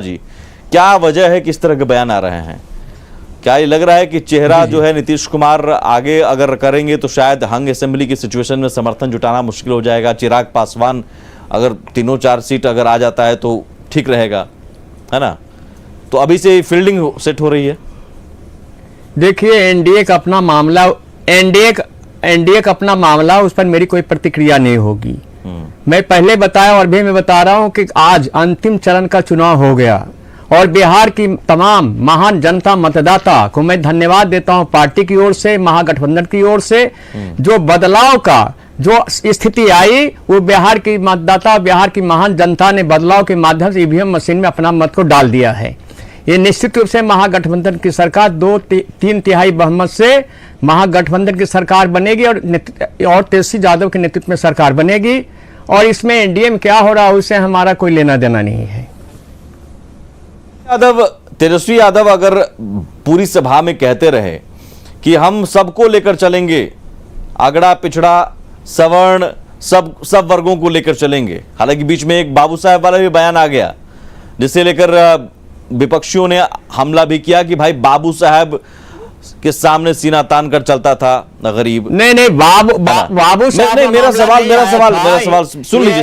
जी, क्या वजह है कि इस तरह के बयान आ रहे हैं? क्या ये लग रहा है कि चेहरा जो है नीतीश कुमार आगे अगर करेंगे तो शायद हंग असेंबली की सिचुएशन में समर्थन जुटाना मुश्किल हो जाएगा? चिराग पासवान अगर 3-4 सीट अगर आ जाता है तो ठीक रहेगा, है ना? तो अभी से फील्डिंग सेट हो रही है। देखिए, एनडीए का अपना मामला, एनडीए का अपना मामला, उस पर मेरी कोई प्रतिक्रिया नहीं होगी। मैं पहले बताया और भी मैं बता रहा हूं कि आज अंतिम चरण का चुनाव हो गया और बिहार की तमाम महान जनता मतदाता को मैं धन्यवाद देता हूं, पार्टी की ओर से, महागठबंधन की ओर से। जो बदलाव का जो स्थिति आई वो बिहार की मतदाता, बिहार की महान जनता ने बदलाव के माध्यम से ईवीएम मशीन में अपना मत को डाल दिया है। ये निश्चित रूप से महागठबंधन की सरकार 2-3 तिहाई बहुमत से महागठबंधन की सरकार बनेगी और तेजस्वी यादव के नेतृत्व में सरकार बनेगी। और इसमें एनडीए में क्या हो रहा है उससे हमारा कोई लेना देना नहीं है। तेजस्वी यादव अगर पूरी सभा में कहते रहे कि हम सबको लेकर चलेंगे, अगड़ा पिछड़ा सवर्ण सब वर्गों को लेकर चलेंगे, हालांकि बीच में एक बाबू साहब वाला भी बयान आ गया जिसे लेकर विपक्षियों ने हमला भी किया कि भाई बाबू साहब के सामने सीना तान कर चलता था गरीब। नहीं, बाबू साहब नहीं, मेरा सवाल सुन लीजिए।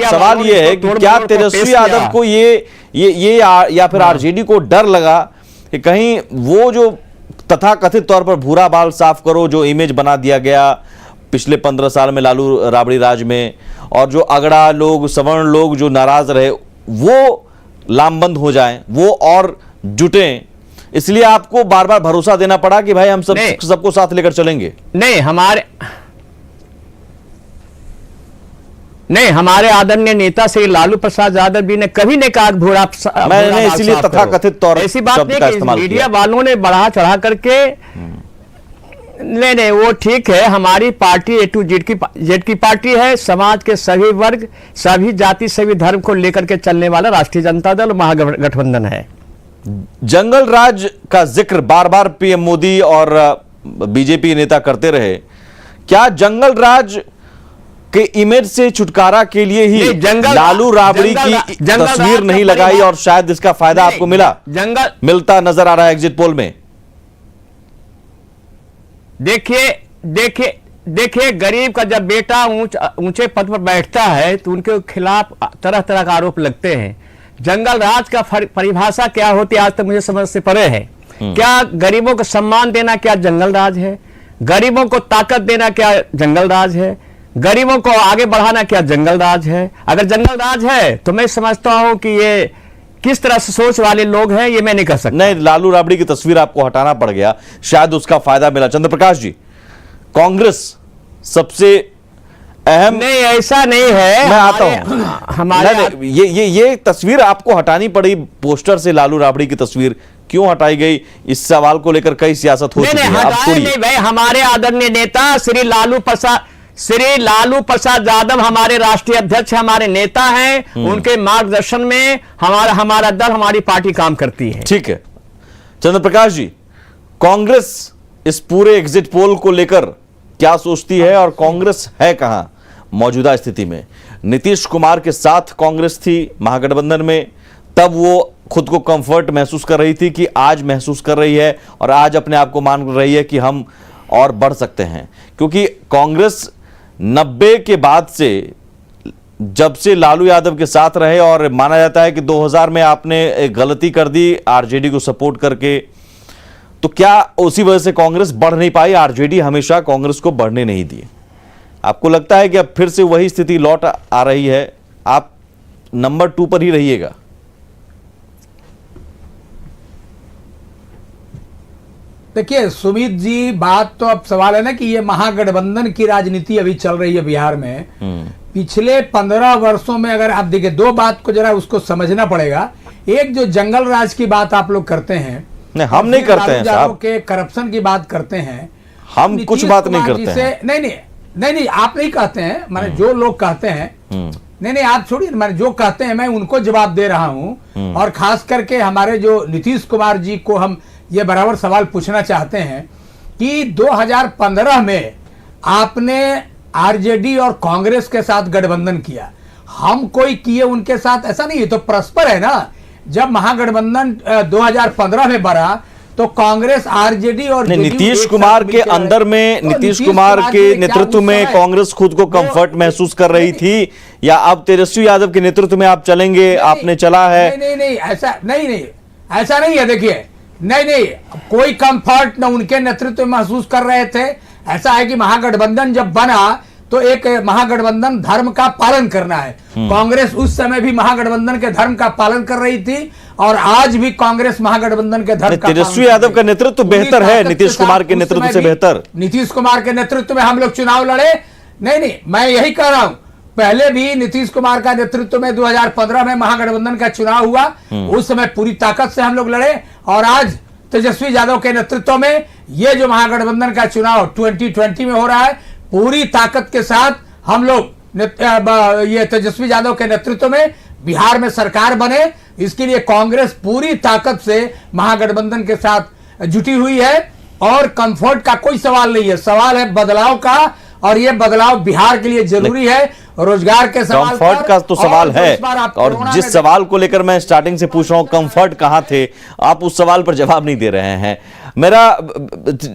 सवाल ये है कि क्या तेजस्वी यादव को ये या फिर आरजेडी को डर लगा कि कहीं वो जो तथाकथित तौर पर भूरा बाल साफ करो जो इमेज बना दिया गया पिछले 15 साल में लालू राबड़ी राज में, और जो अगड़ा लोग, सवर्ण लोग जो नाराज रहे वो लामबंद हो जाएं, वो और जुटें, इसलिए आपको बार बार भरोसा देना पड़ा कि भाई हम सबको साथ लेकर चलेंगे? नहीं, हमारे आदरणीय नेता श्री लालू प्रसाद यादव जी ने कभी नहीं कहा भूरा, मैंने इसीलिए तथाकथित तौर ऐसी बात नहीं, मीडिया वालों ने बढ़ा चढ़ा करके। नहीं, वो ठीक है, हमारी पार्टी A to Z की पार्टी है, समाज के सभी वर्ग, सभी जाति, सभी धर्म को लेकर के चलने वाला राष्ट्रीय जनता दल महागठबंधन है। जंगल राज का जिक्र बार बार पीएम मोदी और बीजेपी नेता करते रहे। क्या जंगल राज के इमेज से छुटकारा के लिए ही लालू राबड़ी की तस्वीर नहीं लगाई और शायद इसका फायदा आपको मिलता नजर आ रहा है एग्जिट पोल में? देखिए, गरीब का जब बेटा ऊंचे पद पर बैठता है तो उनके खिलाफ तरह तरह का आरोप लगते हैं। जंगल राज का परिभाषा क्या होती है आज तक मुझे समझ से परे है। क्या गरीबों को सम्मान देना क्या जंगल राज है? गरीबों को ताकत देना क्या जंगल राज है? गरीबों को आगे बढ़ाना क्या जंगल राज है? अगर जंगल राज है तो मैं समझता हूं कि ये किस तरह से सोच वाले लोग हैं ये मैं नहीं कह सकता। नहीं, लालू राबड़ी की तस्वीर आपको हटाना पड़ गया, शायद उसका फायदा मिला। चंद्र प्रकाश जी, कांग्रेस सबसे अहम। नहीं, ऐसा नहीं है। मैं आता हूं, हमारे ये तस्वीर आपको हटानी पड़ी पोस्टर से। लालू राबड़ी की तस्वीर क्यों हटाई गई, इस सवाल को लेकर कई सियासत हो चुकी है। नहीं भाई, हमारे आदरणीय नेता श्री लालू प्रसाद यादव हमारे राष्ट्रीय अध्यक्ष, हमारे नेता हैं, उनके मार्गदर्शन में हमारा दल, हमारी पार्टी काम करती है। ठीक है चंद्र प्रकाश जी, कांग्रेस इस पूरे एग्जिट पोल को लेकर क्या सोचती है और कांग्रेस है कहां मौजूदा स्थिति में? नीतीश कुमार के साथ कांग्रेस थी महागठबंधन में, तब वो खुद को कंफर्ट महसूस कर रही थी कि आज महसूस कर रही है और आज अपने आप को मान रही है कि हम और बढ़ सकते हैं, क्योंकि कांग्रेस 90 के बाद से, जब से लालू यादव के साथ रहे, और माना जाता है कि 2000 में आपने एक गलती कर दी आरजेडी को सपोर्ट करके, तो क्या उसी वजह से कांग्रेस बढ़ नहीं पाई? आरजेडी हमेशा कांग्रेस को बढ़ने नहीं दिए। आपको लगता है कि अब फिर से वही स्थिति लौट आ रही है, आप नंबर 2 पर ही रहिएगा? देखिए सुमित जी, बात तो अब सवाल है ना कि ये महागठबंधन की राजनीति अभी चल रही है बिहार में। पिछले 15 वर्षों में अगर आप देखिए, दो बात को जरा उसको समझना पड़ेगा। एक, जो जंगल राज की बात आप लोग करते हैं, नहीं हम नहीं करते हैं साहब, के करप्शन की बात करते हैं, हम कुछ बात नहीं करते हैं। नहीं, आप नहीं कहते हैं, माने जो लोग कहते हैं, नहीं, आप छोड़िए, माने जो कहते हैं मैं उनको जवाब दे रहा हूं। और खास करके हमारे जो नीतीश कुमार जी को हम ये बराबर सवाल पूछना चाहते हैं कि 2015 में आपने आरजेडी और कांग्रेस के साथ गठबंधन किया, हम कोई किए उनके साथ, ऐसा नहीं है, तो परस्पर है ना। जब महागठबंधन 2015 में बना तो कांग्रेस आरजेडी और नहीं, जेडीयू नीतीश एक कुमार साथ के मिलकर अंदर रहे। में तो नीतीश कुमार के जी ने क्या नेतृत्व गुस्सा में है? कांग्रेस खुद को कंफर्ट महसूस कर रही थी, या अब तेजस्वी यादव के नेतृत्व में आप चलेंगे, आपने चला है? नहीं ऐसा नहीं है। देखिए, नहीं कोई कंफर्ट न उनके नेतृत्व में महसूस कर रहे थे। ऐसा है कि महागठबंधन जब बना तो एक महागठबंधन धर्म का पालन करना है। कांग्रेस उस समय भी महागठबंधन के धर्म का पालन कर रही थी और आज भी कांग्रेस महागठबंधन के धर्म का तेजस्वी यादव का नेतृत्व बेहतर है नीतीश कुमार के नेतृत्व से बेहतर। नीतीश कुमार के नेतृत्व में हम लोग चुनाव लड़े। नहीं मैं यही कह रहा हूं, पहले भी नीतीश कुमार का नेतृत्व में 2015 में महागठबंधन का चुनाव हुआ, उस समय पूरी ताकत से हम लोग लड़े। और आज तेजस्वी यादव के नेतृत्व में ये जो महागठबंधन का चुनाव 2020 में हो रहा है, पूरी ताकत के साथ हम लोग ये तेजस्वी यादव के नेतृत्व में बिहार में सरकार बने। इसके लिए कांग्रेस पूरी ताकत से महागठबंधन के साथ जुटी हुई है और कंफर्ट का कोई सवाल नहीं है, सवाल है बदलाव का। और ये बदलाव बिहार के लिए जरूरी है, रोजगार के सवाल कंफर्ट का तो सवाल है। और कोरोना जिस सवाल को लेकर मैं स्टार्टिंग से पूछ रहा हूं, कंफर्ट कहां थे, आप उस सवाल पर जवाब नहीं दे रहे हैं।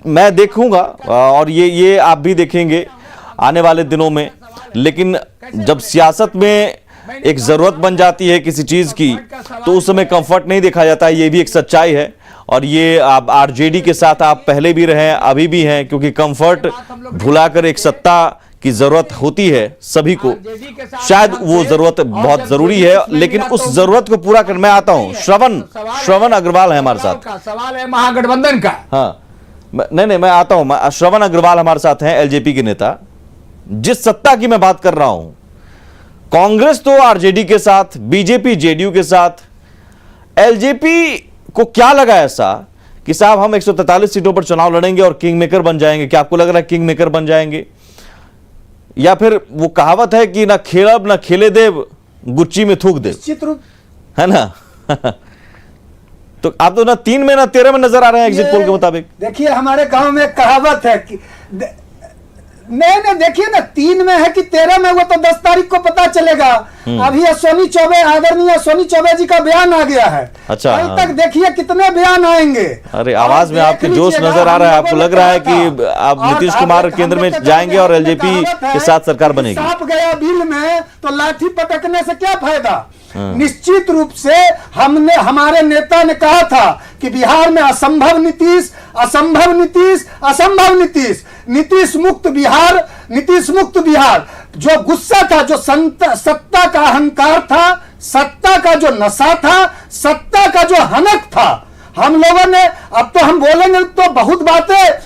मैं देखूंगा और ये आप भी देखेंगे आने वाले दिनों में। लेकिन जब सियासत में एक जरूरत बन जाती है किसी चीज की, तो उस समय कंफर्ट नहीं देखा जाता है, ये भी एक सच्चाई है। और ये आप आरजेडी के साथ आप पहले भी रहे हैं, अभी भी हैं, क्योंकि कंफर्ट भुलाकर एक सत्ता की जरूरत होती है सभी को। शायद वो जरूरत बहुत जरूरी है, लेकिन उस जरूरत को पूरा कर मैं आता हूं। श्रवण अग्रवाल है हमारे साथ। सवाल है महागठबंधन का। हाँ, नहीं मैं आता हूं। श्रवण अग्रवाल हमारे साथ हैं, एलजेपी के नेता। जिस सत्ता की मैं बात कर रहा हूं, कांग्रेस तो आरजेडी के साथ, बीजेपी जेडीयू के साथ, एलजेपी को क्या लगा ऐसा कि साहब हम 143 सीटों पर चुनाव लड़ेंगे और किंग मेकर बन जाएंगे? क्या आपको लग रहा है किंग मेकर बन जाएंगे? या फिर वो कहावत है कि ना खेलब ना खेले देव, गुच्ची में थूक देव, निश्चित रूप है ना? तो आप तो ना 3 में ना 13 में नजर आ रहे हैं एग्जिट पोल के मुताबिक। देखिए, हमारे गांव में एक कहावत है कि नहीं देखिए ना, 3 में है कि 13 में, वो तो 10 तारीख को पता चलेगा। अभी सोनी चौबे, आदरणीय सोनी चौबे जी का बयान आ गया है। अच्छा, कल तक देखिए कितने बयान आएंगे। अरे आवाज में आपके जोश नजर आ रहा है। आपको लग रहा है कि आप नीतीश कुमार केंद्र में जाएंगे और एलजेपी के साथ सरकार बनेगी। सांप गया बिल में तो लाठी पटकने से क्या फायदा? निश्चित रूप से हमारे नेता ने कहा था कि बिहार में असंभव नीतीश, असंभव नीतीश, असंभव नीतीश, नीतीश मुक्त बिहार, नीतीश मुक्त बिहार। जो गुस्सा था, जो सत्ता का अहंकार था, सत्ता का जो नशा था, सत्ता का जो हनक था, हम लोगों ने, अब तो हम बोलेंगे तो बहुत बातें